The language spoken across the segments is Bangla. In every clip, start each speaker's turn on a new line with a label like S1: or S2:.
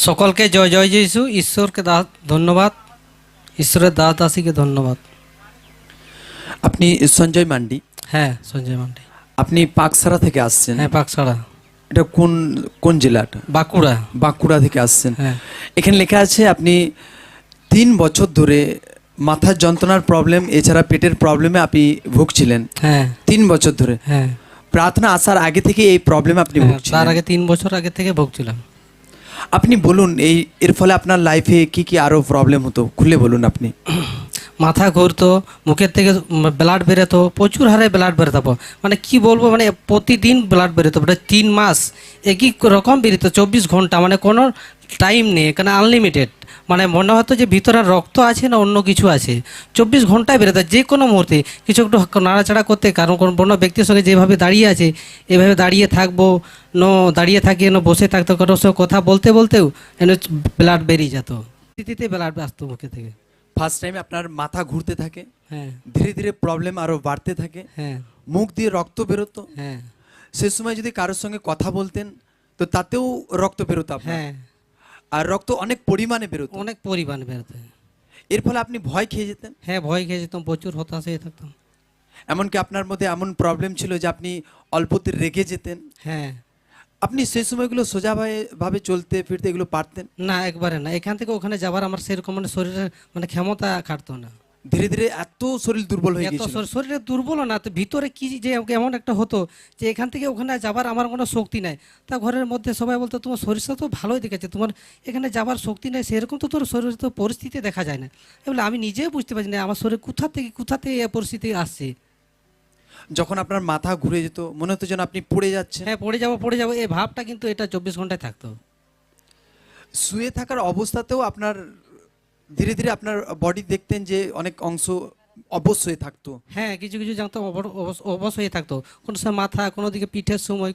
S1: সকলকে জয় জয় যিশু। ঈশ্বরকে ধন্যবাদ, ঈশ্বরের দাসীকে ধন্যবাদ।
S2: আপনি সঞ্জয় মান্ডি,
S1: হ্যাঁ, সঞ্জয় মান্ডি।
S2: আপনি পাকসারা থেকে আসছেন।
S1: হ্যাঁ, পাকসাড়া,
S2: এটা কোন কোন জেলাটা?
S1: বাঁকুড়া।
S2: বাঁকুড়া থেকে আসছেন।
S1: হ্যাঁ,
S2: এখানে লেখা আছে আপনি 3 বছর ধরে মাথার যন্ত্রণার প্রবলেম এছাড়া পেটের প্রবলেমে আপনি ভুগছিলেন।
S1: হ্যাঁ,
S2: 3 বছর ধরে।
S1: হ্যাঁ,
S2: প্রার্থনা আসার আগে থেকে এই প্রবলেম আপনি
S1: হ্যাঁ,
S2: ভুগছিলেন।
S1: তার আগে 3 বছর আগে থেকে ভুগছিলাম।
S2: আপনি বলুন এর ফলে আপনার লাইফে কি কি আরো প্রবলেম হতো, খুলে বলুন আপনি।
S1: মাথা ঘুরতো, মুখের থেকে ব্লাড বেরোতো, প্রচুর হারে ব্লাড বেরোতো। মানে কি বলবো, মানে প্রতিদিন ব্লাড বেরোতো, মানে 3 মাস একই রকম বেরোতো, 24 ঘন্টা, মানে কোনো টাইম নেই, এখানে আনলিমিটেড। মানে মনে হতো যে ভিতরে রক্ত আছে না অন্য কিছু আছে। 24 ঘন্টায় বেরোতো, যে কোনো মুহূর্তে কিছু একটু নাড়াচাড়া করতে, কারণ কোনো ব্যক্তির সঙ্গে যেভাবে দাঁড়িয়ে আছে এভাবে দাঁড়িয়ে থাকবো, দাঁড়িয়ে থাকি বসে থাকতো, কারোর সঙ্গে কথা বলতে বলতেও ব্লাড বেরিয়ে যেত, স্মৃতিতে ব্লাড আসতো মুখে থেকে।
S2: ফার্স্ট টাইমে আপনার মাথা ঘুরতে থাকে,
S1: হ্যাঁ,
S2: ধীরে ধীরে প্রবলেম আরো বাড়তে থাকে,
S1: হ্যাঁ,
S2: মুখ দিয়ে রক্ত বেরোতো।
S1: হ্যাঁ,
S2: সে সময় যদি কারোর সঙ্গে কথা বলতেন তো তাতেও রক্ত বেরোতো আপনার,
S1: হ্যাঁ,
S2: আর রক্ত অনেক পরিমাণে বেরোতো।
S1: অনেক পরিমাণে বেরোতে।
S2: এর ফলে আপনি ভয় খেয়ে যেতেন।
S1: হ্যাঁ, ভয় খেয়ে যেতাম, প্রচুর হতাশ হয়ে থাকতাম।
S2: এমনকি আপনার মধ্যে এমন প্রবলেম ছিল যে আপনি অল্পতে রেগে যেতেন।
S1: হ্যাঁ,
S2: আপনি সেই সময়গুলো সোজাভাবে চলতে ফিরতে এগুলো পারতেন?
S1: না, একবারে না। এখান থেকে ওখানে যাবার আমার সেরকম মানে শরীরের মানে ক্ষমতা খাটতো না।
S2: ধীরে ধীরে এত শরীর দুর্বল হয়ে
S1: এত
S2: গেছিল।
S1: শরীরে দুর্বল না, তো ভিতরে কি যে এমন একটা হতো যে এখান থেকে ওখানে যাবার আমার কোনো শক্তি নাই। তা ঘরের মধ্যে সবাই বলতো তোমার শরীরটা তো ভালোই দেখেছে, তোমার এখানে যাবার শক্তি নেই, সেরকম তো তোর শরীরের তো পরিস্থিতি দেখা যায় না। এগুলো আমি নিজেও বুঝতে পারছি না আমার শরীর কোথা থেকে এই পরিস্থিতি আসছে।
S2: যখন আপনার মাথা ঘুরে যেত মনে হতো যেন আপনি পড়ে যাচ্ছেন।
S1: হ্যাঁ, পড়ে যাবো এই ভাবটা কিন্তু এটা 24 ঘন্টায় থাকতো।
S2: শুয়ে থাকার অবস্থাতেও আপনার ধীরে ধীরে আপনার বডি দেখতেন যে অনেক অংশ অবশ হয়ে থাকতো।
S1: হ্যাঁ, কিছু কিছু জানতো অবশ হয়ে থাকতো। কোনো সময় মাথা, কোনো দিকে পিঠের সময়,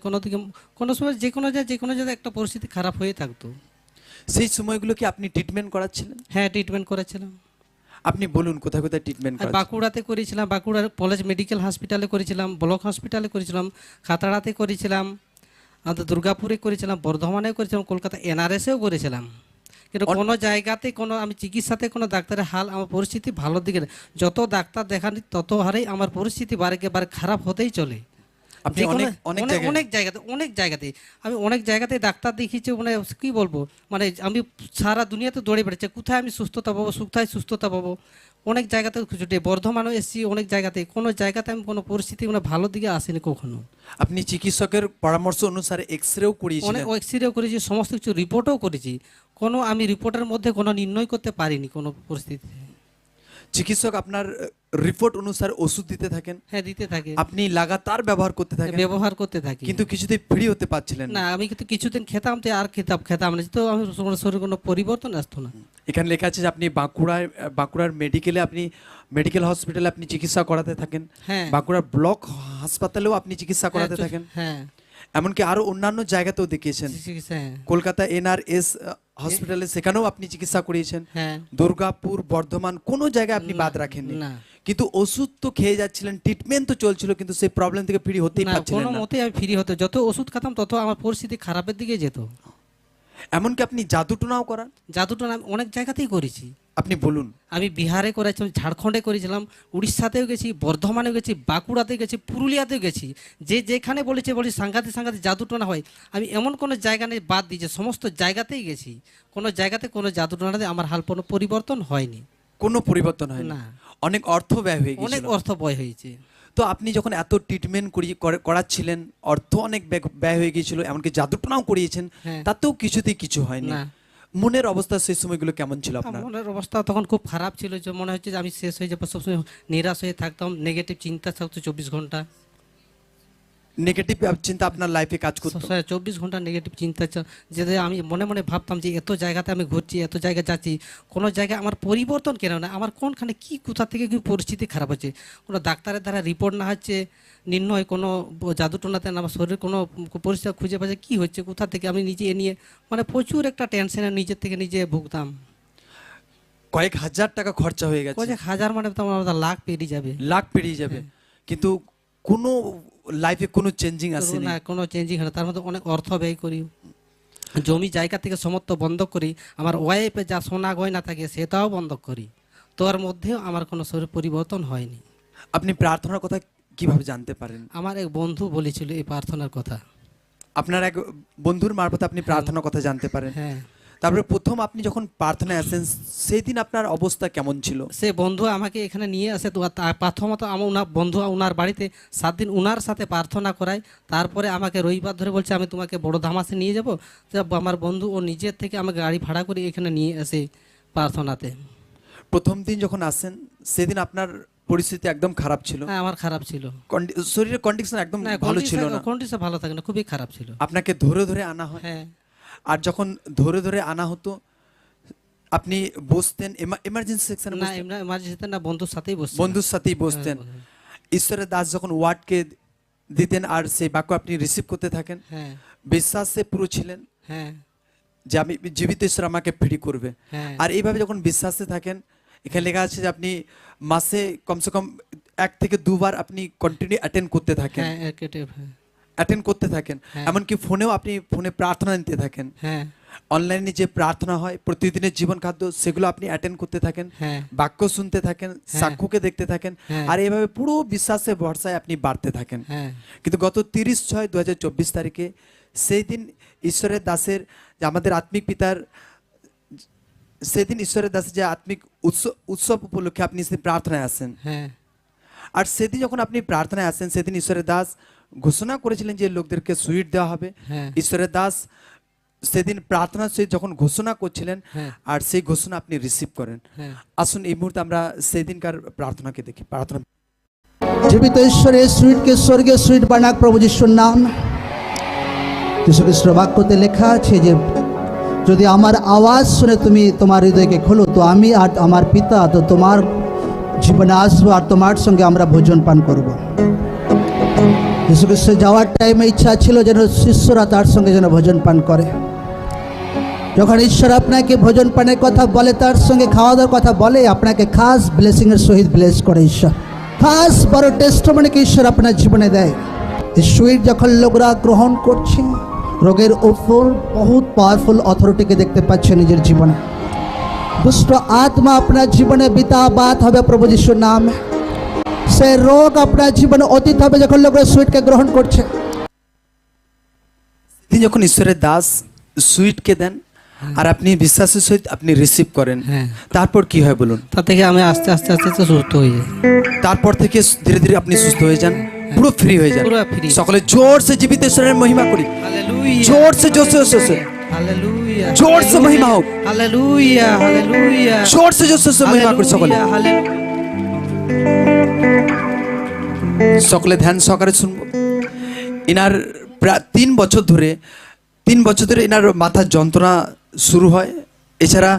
S1: কোনো সময় যে কোনো জায়গায় একটা পরিস্থিতি খারাপ হয়ে থাকতো।
S2: সেই সময়গুলো কি আপনি ট্রিটমেন্ট করাচ্ছিলেন?
S1: হ্যাঁ, ট্রিটমেন্ট করেছিলাম।
S2: আপনি বলুন কোথায় কোথায় ট্রিটমেন্ট
S1: আর
S2: করাচ্ছেন?
S1: বাঁকুড়াতে করেছিলাম, বাঁকুড়ার কলেজ মেডিকেল হসপিটালে করেছিলাম, ব্লক হসপিটালে করেছিলাম, খাতাড়াতে করেছিলাম, আমাদের দুর্গাপুরে করেছিলাম, বর্ধমানেও করেছিলাম, কলকাতা এনআরএসেও করেছিলাম। কিন্তু কোনো জায়গাতে আমি চিকিৎসাতে কোনো ডাক্তারের হাল আমার পরিস্থিতি ভালোর দিকে না। যত ডাক্তার দেখানি তত হারেই আমার পরিস্থিতি বারে খারাপ হতেই চলে।
S2: আপনি
S1: অনেক জায়গাতে আমি অনেক জায়গাতে ডাক্তার দেখিয়েছি, মানে কি বলবো, মানে আমি সারা দুনিয়াতে দৌড়ে বেড়েছি কোথায় আমি সুস্থতা পাবো। অনেক জায়গাতে ছুটে বর্ধমানও এসেছি, অনেক জায়গাতে কোনো জায়গাতে আমি কোনো পরিস্থিতি মানে ভালোর দিকে আসেনি কখনো।
S2: আপনি চিকিৎসকের পরামর্শ অনুসারে এক্সরেও
S1: অনেক
S2: করিয়েছিলেন?
S1: এক্সরেও করেছি, সমস্ত কিছু রিপোর্টও করেছি, কোনো আমি রিপোর্টের মধ্যে কোনো নির্ণয় করতে পারিনি কোনো পরিস্থিতিতে।
S2: চিকিৎসক আপনার রিপোর্ট অনুসারে ওষুধ দিতে থাকেন?
S1: হ্যাঁ, দিতে থাকে,
S2: আপনি লাগাতার ব্যবহার করতে থাকেন?
S1: ব্যবহার করতে থাকি,
S2: কিন্তু কিছুতেই ফ্রি হতে পারছিলেন
S1: না। আমি কিন্তু কিছুদিন খেতাম তো আর খেতাম না, তো আমি শরীরে কোনো পরিবর্তন আসতো না।
S2: এখানে লেখা আছে যে আপনি বাঁকুড়ার মেডিকেল হসপিটালে আপনি চিকিৎসা করাতে থাকেন।
S1: হ্যাঁ,
S2: বাঁকুড়ার ব্লক হাসপাতালেও আপনি চিকিৎসা করাতে থাকেন।
S1: হ্যাঁ,
S2: এমনকি আরো অন্যান্য জায়গাতেও দেখিয়েছেন।
S1: হ্যাঁ,
S2: কলকাতা এনআরএস হসপিটালে সেখানেও আপনি চিকিৎসা করিয়েছেন।
S1: হ্যাঁ,
S2: দুর্গাপুর, বর্ধমান, কোনো জায়গায় আপনি বাদ রাখেননি।
S1: না,
S2: কিন্তু ওষুধ তো খেয়ে যাচ্ছিলেন, ট্রিটমেন্ট তো চলছিল, কিন্তু সেই প্রবলেম থেকে ফ্রি হতেই
S1: না,
S2: পারছিলেন
S1: কোনো
S2: না।
S1: মতেই আমি ফ্রি হতো, যত ওষুধ খেতাম তত আমার পরিস্থিতি খারাপের দিকে যেত।
S2: এমনকি আপনি জাদুটোনাও করান?
S1: জাদুটা আমি অনেক জায়গাতেই করেছি।
S2: আপনি বলুন।
S1: আমি বিহারে করেছিলাম, ঝাড়খণ্ডে করেছিলাম, উড়িষ্যাতেও গেছি, বর্ধমানেও গেছি, বাঁকুড়াতে গেছি, পুরুলিয়াতেও গেছি। যেখানে বলি সাংঘাতিক জাদুটোনা হয়, আমি এমন কোনো জায়গা নেই বাদ দিই যে সমস্ত জায়গাতেই গেছি, কোনো জায়গাতে কোনো জাদুটোনাতে আমার হাল কোনো পরিবর্তন হয়নি।
S2: কোনো পরিবর্তন হয়
S1: না,
S2: না? অনেক অর্থ ব্যয় হয়ে
S1: অনেক
S2: গেছিল।
S1: অর্থ ব্যয় হয়েছে।
S2: তো আপনি যখন এত ট্রিটমেন্ট করাচ্ছিলেন, অর্থ অনেক ব্যয় হয়ে গিয়েছিল, এমনকি জাদুটোনাও করিয়েছেন,
S1: হ্যাঁ,
S2: তাতেও কিছুতেই কিছু হয়নি।
S1: না,
S2: মনের অবস্থা সেই সময়গুলো কেমন ছিল আপনার?
S1: মনের অবস্থা তখন খুব খারাপ ছিল, যে মনে হচ্ছে যে আমি শেষ হয়ে যাবো, সবসময় নিরাশ হয়ে থাকতাম, নেগেটিভ চিন্তা থাকতো 24 ঘন্টা।
S2: নেগেটিভ চিন্তা আপনার লাইফে কাজ করতো?
S1: 24 ঘন্টা নেগেটিভ চিন্তা, যে আমি মনে মনে ভাবতাম যে এত জায়গাতে আমি ঘুরছি, এত জায়গায় যাচ্ছি, কোনো জায়গায় আমার পরিবর্তন কেন না, আমার কোনখানে কোথা থেকে কি পরিস্থিতি খারাপ হচ্ছে, কোনো ডাক্তারের দ্বারা রিপোর্ট না হচ্ছে নির্ণয়, কোনো জাদুটোনাতে না, আমার শরীরের কোনো পরিস্থিতি খুঁজে পাচ্ছে কী হচ্ছে কোথা থেকে, আমি নিজে এ নিয়ে মানে প্রচুর একটা টেনশনে নিজের থেকে নিজে ভুগতাম।
S2: কয়েক হাজার টাকা খরচা হয়ে গেছে।
S1: কয়েক হাজার মানে তো আমার লাখ পেরিয়ে যাবে।
S2: লাখ পেরিয়ে যাবে, কিন্তু কোনো লাইফে কোনো চেঞ্জিং আসেনি।
S1: না, কোনো চেঞ্জিং হয় না, তার মধ্যে অনেক অর্থ ব্যয় করি। জমি জায়গা থেকে সমস্ত বন্ধ করি, আমার ওয়াইফে যা সোনা গয়না থাকে সেটাও বন্ধ করি, তোর মধ্যেও আমার কোনো শরীর পরিবর্তন হয়নি।
S2: আপনি প্রার্থনার কথা কিভাবে জানতে পারেন?
S1: আমার এক বন্ধু বলেছিল এই প্রার্থনার কথা।
S2: আপনার এক বন্ধুর মারফত আপনি প্রার্থনার কথা জানতে পারেন।
S1: হ্যাঁ,
S2: তারপরে প্রথম আপনি যখন প্রার্থনায় আসেন সেই দিন আপনার অবস্থা কেমন ছিল?
S1: সে বন্ধু আমাকে এখানে নিয়ে আসে, তো প্রথমত আমার উনার বন্ধু উনার বাড়িতে 7 দিন উনার সাথে প্রার্থনা করায়। তারপরে আমাকে রবিবার ধরে বলছে আমি তোমাকে বড় ধামাসে নিয়ে যাবো। তো আমার বন্ধু ও নিজের থেকে আমাকে গাড়ি ভাড়া করে এখানে নিয়ে আসে প্রার্থনাতে।
S2: প্রথম দিন যখন আসেন সেদিন আপনার পরিস্থিতি একদম খারাপ ছিল,
S1: হ্যাঁ, আমার খারাপ ছিল।
S2: শরীরের কন্ডিশন একদম
S1: না,
S2: ভালো ছিল না,
S1: কন্ডিশন ভালো থাকে না, খুবই খারাপ ছিল।
S2: আপনাকে ধরে ধরে আনা হয়।
S1: হ্যাঁ,
S2: আর যখন ধরে ধরে আনা হতো আপনি বসতেন এমার্জেন্সি সেকশনে?
S1: না এমার্জেন্সিতে না, বন্ধুর সাথেই বসছি।
S2: বন্ধুর সাথেই বসতেন। ঈশ্বরের দাস যখন ওয়ার্ডকে দিতেন আর সেই বাক্য আপনি রিসিভ করতে থাকেন,
S1: হ্যাঁ,
S2: বিশ্বাসে পুরো ছিলেন
S1: হ্যাঁ,
S2: যে আমি জীবিত ঈশ্বর আমাকে ফ্রি করবে।
S1: হ্যাঁ,
S2: আর এইভাবে যখন বিশ্বাসে থাকেন, এখানে লেখা আছে যে আপনি মাসে কমসে কম 1 থেকে 2 বার আপনি কন্টিনিউ অ্যাটেন্ড করতে থাকেন,
S1: হ্যাঁ, হ্যাঁ,
S2: অ্যাটেন্ড করতে থাকেন।
S1: হ্যাঁ।
S2: এমনকি ফোনেও আপনি ফোনে প্রার্থনা নিতে থাকেন,
S1: হ্যাঁ,
S2: অনলাইনে যে প্রার্থনা হয় প্রতিদিনের জীবন খাদ্য সেগুলো আপনি অ্যাটেন্ড করতে থাকেন,
S1: হ্যাঁ,
S2: বাক্য শুনতে থাকেন, সাক্ষ্যকে দেখতে থাকেন,
S1: হ্যাঁ।
S2: আর এইভাবে পুরো বিশ্বাসে ভরসায় আপনি বাড়তে থাকেন।
S1: হ্যাঁ,
S2: কিন্তু গত 30/6/2024 তারিখে সেই দিন ঈশ্বরের দাসের যে আমাদের আত্মিক পিতার সেদিন ঈশ্বরের দাসের যে আত্মিক উৎসব উপলক্ষে আপনি সেই প্রার্থনায় আসেন।
S1: হ্যাঁ,
S2: আর সেদিন যখন আপনি প্রার্থনায় আসেন সেদিন ঈশ্বরের দাস ঘোষণা করেছিলেন যে লোকদেরকে সুইট দেওয়া হবে।
S1: হ্যাঁ।
S2: ঈশ্বরের দাস সেদিন প্রার্থনা সে যখন ঘোষণা করছিলেন
S1: হ্যাঁ।
S2: আর সেই ঘোষণা আপনি রিসিভ করেন।
S1: হ্যাঁ।
S2: আসুন এই মুহূর্তে আমরা সেদিনকার প্রার্থনাকে দেখি। প্রার্থনা।
S3: জীবিত ঈশ্বরের সুইটকে স্বর্গীয় সুইট বানাক প্রভু যিশুর নাম। যীশু খ্রিস্টের বাক্যতে লেখা আছে যে যদি আমার আওয়াজ শুনে তুমি তোমার হৃদয়কে খোলো তো আমি আর আমার পিতা তো তোমার জীবনে আসবো আর তোমার সঙ্গে আমরা ভোজন পান করব। যীশু খ্রিস্ট যাওয়ার টাইমে ইচ্ছা ছিল যেন শিষ্যরা তার সঙ্গে যেন ভোজন পান করে। যখন ঈশ্বর আপনাকে ভোজন পানের কথা বলে, তার সঙ্গে খাওয়া দাওয়ার কথা বলে, আপনাকে খাস ব্লেসিংয়ের সহিত ব্লেস করে ঈশ্বর। খাস বড় টেস্টমনিকে ঈশ্বর আপনার জীবনে দেয়। এই সুইট যখন লোকরা গ্রহণ করছে, রোগের উপর বহুত পাওয়ারফুল অথরিটিকে দেখতে পাচ্ছে নিজের জীবনে। দুষ্ট আত্মা আপনার জীবনে বিতাবাদ হবে প্রভু যিশুর নামে। সে রোগ আপনার জীবনে অতীত হবে যখন লোকরা সুইটকে গ্রহণ করছে।
S2: তিনি যখন ঈশ্বরের দাস সুইটকে দেন আর আপনি বিশ্বাসের সহিত আপনি রিসিভ করেন,
S1: হ্যাঁ।
S2: তারপর কি হয় বলুন?
S1: তা থেকে আমি আস্তে আস্তে আস্তে আস্তে সুস্থ হয়ে যাই।
S2: তারপর থেকে ধীরে ধীরে আপনি সুস্থ হয়ে যান, পুরো ফ্রি হয়ে যান।
S1: পুরো free।
S2: সকলে জোর সে জীবিত ঈশ্বরের মহিমা করি।
S1: हालेलुया।
S2: जोर से जोर से जोर से
S1: हालेलुया।
S2: जोर से महिमा हो।
S1: हालेलुया। हालेलुया।
S2: जोर से जोर से महिमा করি সকলে।
S1: हालेलुया।
S2: সকলে ধ্যান সহকারে শুনবো। ইনার প্রায় 3 বছর ধরে ইনার মাথার যন্ত্রণা শুরু হয়। এছাড়া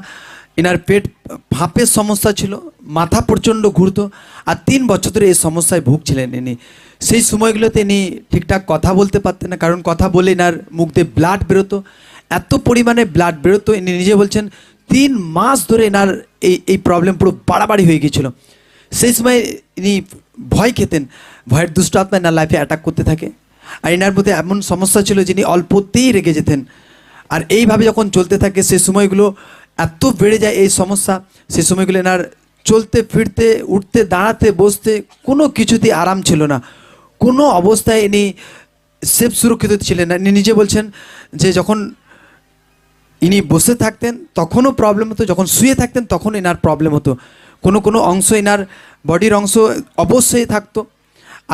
S2: ইনার পেট ভাপের সমস্যা ছিল, মাথা প্রচণ্ড ঘুরতো, আর 3 বছর ধরে এই সমস্যায় ভুগছিলেন ইনি। সেই সময়গুলোতে ইনি ঠিকঠাক কথা বলতে পারতেন না, কারণ কথা বলে ইনার মুখ দিয়ে ব্লাড বেরোতো, এত পরিমাণে ব্লাড বেরোতো। ইনি নিজে বলছেন 3 মাস ধরে এনার এই প্রবলেম পুরো বাড়াবাড়ি হয়ে গিয়েছিল। সেই সময় ইনি ভয় খেতেন, ভয়ের দুষ্ট আত্মা এনার লাইফে অ্যাটাক করতে থাকে। আর এনার মধ্যে এমন সমস্যা ছিল যিনি অল্পতেই রেগে যেতেন। আর এইভাবে যখন চলতে থাকে সেই সময়গুলো এত বেড়ে যায় এই সমস্যা, সেই সময়গুলো এনার চলতে ফিরতে উঠতে দাঁড়াতে বসতে কোনো কিছুতেই আরাম ছিল না। কোনো অবস্থায় ইনি সেফ সুরক্ষিত ছিলেন না। ইনি নিজে বলছেন যে যখন ইনি বসে থাকতেন তখনও প্রবলেম হতো, যখন শুয়ে থাকতেন তখন এনার প্রবলেম হতো। কোনো অংশ এনার বডির অংশ অবশ্যই থাকতো।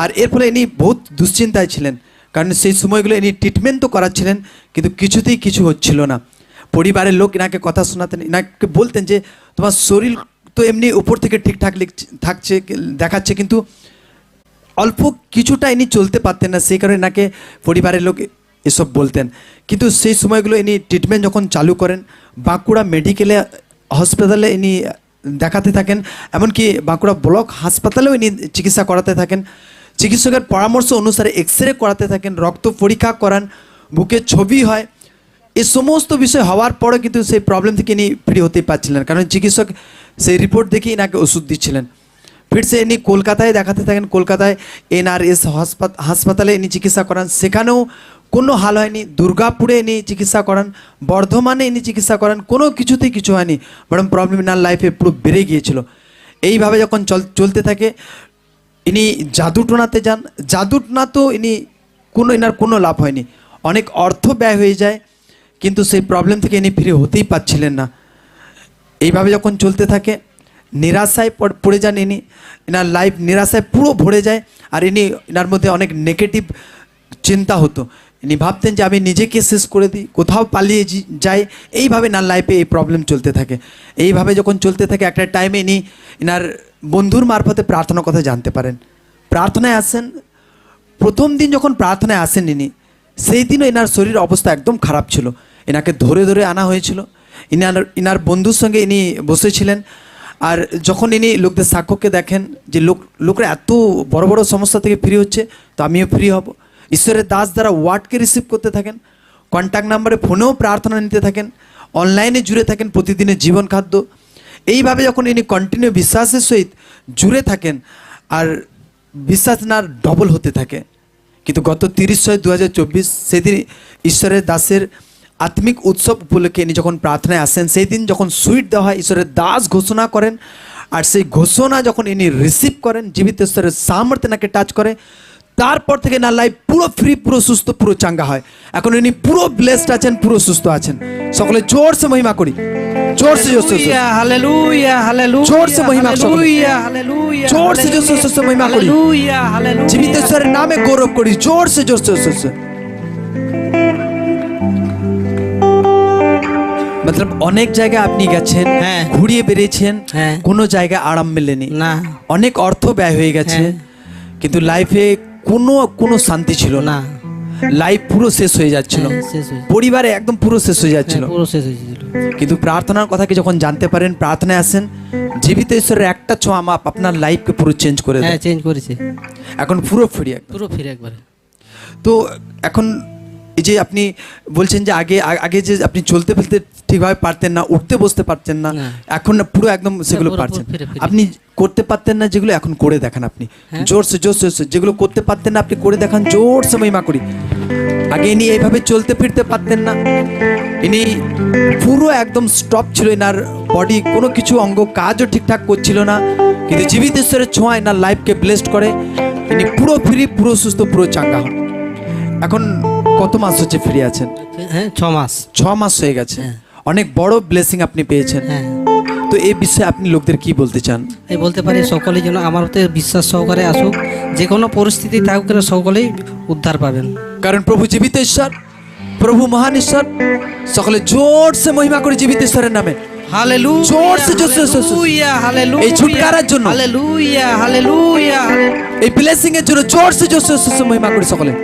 S2: আর এর ফলে ইনি বহুত দুশ্চিন্তায় ছিলেন, কারণ সেই সময়গুলো ইনি ট্রিটমেন্ট তো করাচ্ছিলেন কিন্তু কিছুতেই কিছু হচ্ছিল না। পরিবারের লোক এনাকে কথা শোনাতেন, এনাকে বলতেন যে তোমার শরীর তো এমনি উপর থেকে ঠিকঠাক থাকছে দেখাচ্ছে, কিন্তু অল্প কিছুটা ইনি চলতে পারতেন না, সেই কারণে এনাকে পরিবারের লোক এসব বলতেন। কিন্তু সেই সময়গুলো ইনি ট্রিটমেন্ট যখন চালু করেন, বাঁকুড়া মেডিকেলে হসপিটালে ইনি দেখাতে থাকেন, এমনকি বাঁকুড়া ব্লক হাসপাতালেও ইনি চিকিৎসা করাতে থাকেন। চিকিৎসকের পরামর্শ অনুসারে এক্সরে করাতে থাকেন, রক্ত পরীক্ষা করান, বুকের ছবি হয়। এই সমস্ত বিষয় হওয়ার পরে কিন্তু সেই প্রবলেম থেকে ইনি ফ্রি হতেই পারছিলেন, কারণ চিকিৎসক সেই রিপোর্ট দেখেই ইনাকে ওষুধ দিচ্ছিলেন। ফির সে ইনি কলকাতায় দেখাতে থাকেন, কলকাতায় NRS হাসপাতালে ইনি চিকিৎসা করান, সেখানেও কোনো হাল হয়নি। দুর্গাপুরে ইনি চিকিৎসা করান, বর্ধমানে ইনি চিকিৎসা করান, কোনো কিছুতেই কিছু হয়নি, বরং প্রবলেম ইনার লাইফে পুরো বেড়ে গিয়েছিল। এইভাবে যখন চলতে থাকে, ইনি জাদুটোনাতে যান, জাদুটোনাতেও ইনার কোনো লাভ হয়নি, অনেক অর্থ ব্যয় হয়ে যায়, কিন্তু সেই প্রবলেম থেকে ইনি ফিরে হতেই পারছিলেন না। এইভাবে যখন চলতে থাকে, নিরাশায় পড়ে যান ইনার লাইফ নিরাশায় পুরো ভরে যায়। আর ইনার মধ্যে অনেক নেগেটিভ চিন্তা হতো, ইনি ভাবতেন যে আমি নিজেকে শেষ করে দিই, কোথাও পালিয়ে যাই। এইভাবে ইনার লাইফে এই প্রবলেম চলতে থাকে। এইভাবে যখন চলতে থাকে, একটা টাইমে ইনার বন্ধুর মারফতে প্রার্থনার কথা জানতে পারেন। প্রার্থনায় আসেন, প্রথম দিন যখন প্রার্থনায় আসেন সেই দিনও ইনার শরীর অবস্থা একদম খারাপ ছিল। এনাকে ধরে ধরে আনা হয়েছিল। ইনার বন্ধুর সঙ্গে ইনি বসেছিলেন। আর যখন ইনি লোকদের সাক্ষ্যকে দেখেন যে লোকরা এত বড় বড় সমস্যা থেকে ফ্রি হচ্ছে, তো আমিও ফ্রি হব। ঈশ্বরের দাস দ্বারা ওয়ার্ডকে রিসিভ করতে থাকেন, কন্ট্যাক্ট নাম্বারে ফোনেও প্রার্থনা নিতে থাকেন, অনলাইনে জুড়ে থাকেন প্রতিদিনের জীবন খাদ্য। এইভাবে যখন ইনি কন্টিনিউ বিশ্বাসের সহিত জুড়ে থাকেন, আর বিশ্বাস না ডবল হতে থাকে। কিন্তু গত 30/6/2024 সেদিন ঈশ্বরের দাসের আত্মিক উৎসব উপলক্ষে ইনি যখন প্রার্থনায় আসেন, সেই দিন যখন সুইট দেওয়া হয়, ঈশ্বরের দাস ঘোষণা করেন। আর সেই ঘোষণা যখন ইনি রিসিভ করেন, জীবিত ঈশ্বরের সামর্থ্য নাকে টাচ করে, তারপর থেকে না লাইফ পুরো ফ্রি, পুরো সুস্থ, পুরো চাঙ্গা হয়। এখন ইনি পুরো ব্লেসড আছেন, পুরো সুস্থ আছেন। সকলে জোরসে মহিমা করি, জোরসে
S1: হালেলুয়া, হালেলুয়া,
S2: জোরসে মহিমা করি,
S1: হালেলুয়া, হালেলুয়া,
S2: জোরসে জোরসে মহিমা করি,
S1: হালেলুয়া, হালেলুয়া।
S2: জীবিত ঈশ্বরের নামে গৌরব করি, জোরসে জোরসে। মতলব অনেক জায়গায় আপনি গেছেন,
S1: হ্যাঁ।
S2: ঘুরিয়ে বেরিয়েছেন,
S1: হ্যাঁ।
S2: কোনো জায়গায় আরাম মেলেনি,
S1: না,
S2: অনেক অর্থ ব্যয় হয়ে গেছে,
S1: হ্যাঁ।
S2: কিন্তু লাইফে কোনো শান্তি ছিল না।
S1: না।
S2: লাইফ পুরো শেষ হয়ে যাচ্ছিল,
S1: হ্যাঁ, শেষ হয়ে যাচ্ছিল।
S2: পরিবারে একদম পুরো শেষ হয়ে যাচ্ছিল।
S1: পুরো শেষ হয়েছিল।
S2: কিন্তু প্রার্থনার কথা কি যখন জানতে পারেন, প্রার্থনায় আসেন, জীবিত ঈশ্বরের একটা ছোঁয়া মাপ আপনার লাইফকে পুরো চেঞ্জ করে দেয়।
S1: হ্যাঁ, চেঞ্জ করেছে,
S2: এখন পুরো ফ্রি একদম।
S1: পুরো ফিরে একবারে।
S2: তো এখন এই যে আপনি বলছেন যে আগে যে আপনি চলতে ফেলতে ঠিকভাবে পারতেন না, উঠতে বসতে পারতেন না,
S1: না।
S2: এখন না পুরো একদম সেগুলো
S1: পুরো
S2: পারছেন।
S1: ফিরে।
S2: আপনি করতে পারতেন না যেগুলো, এখন করে দেখান আপনি,
S1: হ্যাঁ।
S2: জোরসে জোরসে। যেগুলো করতে পারতেন না আপনি করে দেখান, জোরসে মহিমা করি। আগে ইনি এইভাবে চলতে ফিরতে পারতেন না, ইনি পুরো একদম স্টপ ছিল, এনার বডি কোনো কিছু অঙ্গ কাজও ঠিকঠাক করছিল না, কিন্তু জীবিত ঈশ্বরের ছোঁয়া এনার লাইফকে ব্লেসড করে, ইনি পুরো ফ্রি, পুরো সুস্থ, পুরো চাঙ্গা হন। এখন কত মাস হচ্ছে ফ্রি আছেন?
S1: হ্যাঁ, 6 মাস।
S2: 6 মাস হয়ে গেছে।
S1: হ্যাঁ।
S2: অনেক বড় ব্লেসিং আপনি পেয়েছেন।
S1: হ্যাঁ,
S2: তো এই বিষয়ে আপনি লোকদের কি বলতে চান?
S1: এই বলতে পারি সকলেই যেন আমার মতে বিশ্বাস সহকারে আসুক, যে কোনো পরিস্থিতি থাকুক কেন সকলেই উদ্ধার পাবেন।
S2: কারণ প্রভু জীবিত ঈশ্বর, প্রভু মহান ঈশ্বর। সকলে জোরসে মহিমা করে জীবিত ঈশ্বরের নামে,
S1: হালেলুয়া,
S2: জোরসে জোরসে
S1: হালেলুয়া, হালেলুয়া,
S2: এই ছুটকারার জন্য,
S1: হালেলুয়া, হালেলুয়া,
S2: এই ব্লেসিং এর জন্য জোরসে জোরসে মহিমা করি সকলে।